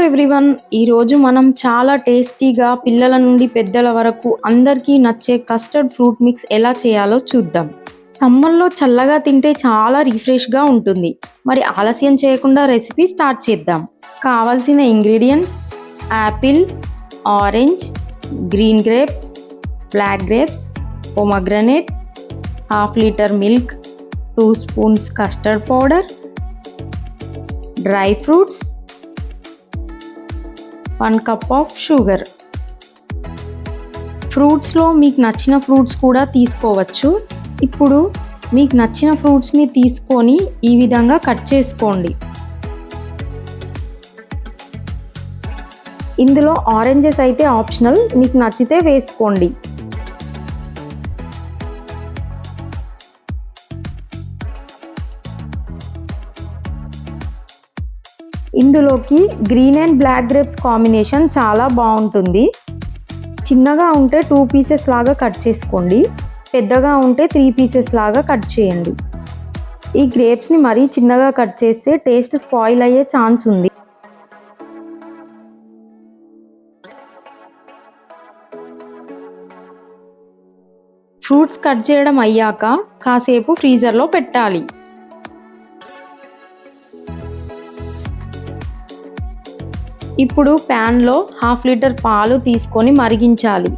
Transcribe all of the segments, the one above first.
Everyone, ఈరోజు మనం చాలా టేస్టీగా పిల్లల నుండి పెద్దల వరకు అందరికీ నచ్చే కస్టర్డ్ ఫ్రూట్ మిక్స్ ఎలా చేయాలో చూద్దాం. సమ్మర్లో చల్లగా తింటే చాలా రిఫ్రెష్గా ఉంటుంది. మరి ఆలస్యం చేయకుండా రెసిపీ స్టార్ట్ చేద్దాం. కావాల్సిన ingredients: apple, orange, green grapes, black grapes, pomegranate, half litre milk, 2 spoons custard powder, dry fruits, 1 cup of sugar. ఫ్రూట్స్లో మీకు నచ్చిన ఫ్రూట్స్ కూడా తీసుకోవచ్చు. ఇప్పుడు మీకు నచ్చిన ఫ్రూట్స్ని తీసుకొని ఈ విధంగా కట్ చేసుకోండి. ఇందులో ఆరెంజెస్ అయితే ఆప్షనల్, మీకు నచ్చితే వేసుకోండి. ఇందులోకి green and black grapes combination చాలా బాగుంటుంది. చిన్నగా ఉంటే 2 పీసెస్ లాగా కట్ చేసుకోండి, పెద్దగా ఉంటే 3 పీసెస్ లాగా కట్ చేయండి. ఈ గ్రేప్స్ని మరీ చిన్నగా కట్ చేస్తే టేస్ట్ స్పాయిల్ అయ్యే ఛాన్స్ ఉంది. ఫ్రూట్స్ కట్ చేయడం అయ్యాక కాసేపు ఫ్రీజర్లో పెట్టాలి. ఇప్పుడు ప్యాన్లో 1/2 లీటర్ పాలు తీసుకొని మరిగించాలి.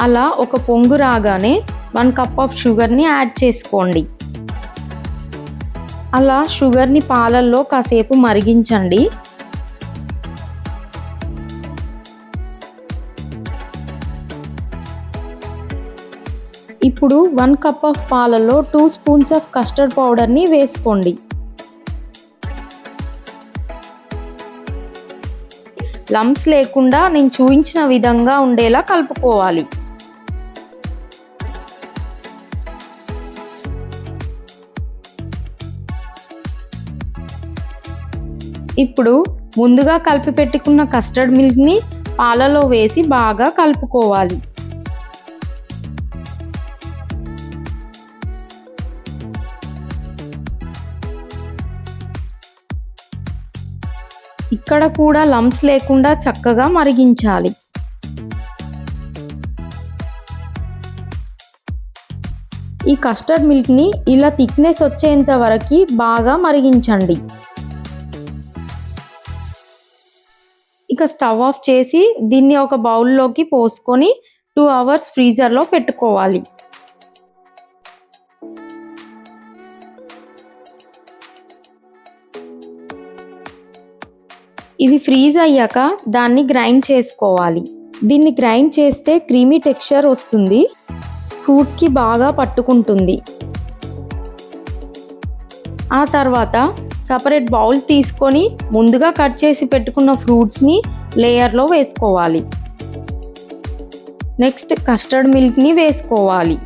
అలా ఒక పొంగు రాగానే 1 కప్ ఆఫ్ షుగర్ని యాడ్ చేసుకోండి. అలా షుగర్ని పాలల్లో కాసేపు మరిగించండి. ఇప్పుడు 1 కప్ ఆఫ్ పాలలో 2 స్పూన్స్ ఆఫ్ కస్టర్డ్ పౌడర్ని వేసుకోండి. లంప్స్ లేకుండా నేను చూపించిన విధంగా ఉండేలా కలుపుకోవాలి. ఇప్పుడు ముందుగా కలిపి పెట్టుకున్న కస్టర్డ్ మిల్క్ని పాలలో వేసి బాగా కలుపుకోవాలి. ఇక్కడ కూడా లంప్స్ లేకుండా చక్కగా మరిగించాలి. ఈ కస్టర్డ్ మిల్క్ని ఇలా థిక్నెస్ వచ్చేంత వరకు బాగా మరిగించండి. ఇక స్టవ్ ఆఫ్ చేసి దీన్ని ఒక బౌల్లోకి పోసుకొని 2 అవర్స్ ఫ్రీజర్లో పెట్టుకోవాలి. ఇది ఫ్రీజ్ అయ్యాక దాన్ని గ్రైండ్ చేసుకోవాలి. దీన్ని గ్రైండ్ చేస్తే క్రీమీ టెక్స్చర్ వస్తుంది, ఫ్రూట్స్కి బాగా పట్టుకుంటుంది. ఆ తర్వాత సపరేట్ బౌల్ తీసుకొని ముందుగా కట్ చేసి పెట్టుకున్న ఫ్రూట్స్ని లేయర్లో వేసుకోవాలి. నెక్స్ట్ కస్టర్డ్ మిల్క్ని వేసుకోవాలి.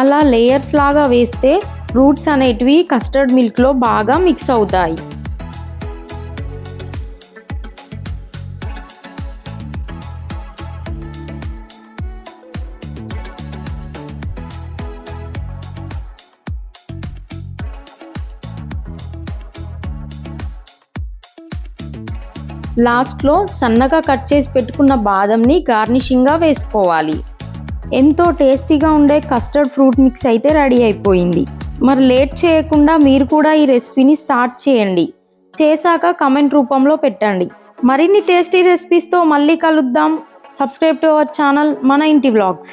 అలా లేయర్స్ లాగా వేస్తే ఫ్రూట్స్ అనేటివి కస్టర్డ్ మిల్క్లో బాగా మిక్స్ అవుతాయి. లాస్ట్లో సన్నగా కట్ చేసి పెట్టుకున్న బాదంని గార్నిషింగ్గా వేసుకోవాలి. ఎంతో టేస్టీగా ఉండే కస్టర్డ్ ఫ్రూట్ మిక్స్ అయితే రెడీ అయిపోయింది. మరి లేట్ చేయకుండా మీరు కూడా ఈ రెసిపీని స్టార్ట్ చేయండి. చేశాక కామెంట్ రూపంలో పెట్టండి. మరిన్ని టేస్టీ రెసిపీస్తో మళ్ళీ కలుద్దాం. సబ్స్క్రైబ్ టు అవర్ ఛానల్ మన ఇంటి వ్లాగ్స్.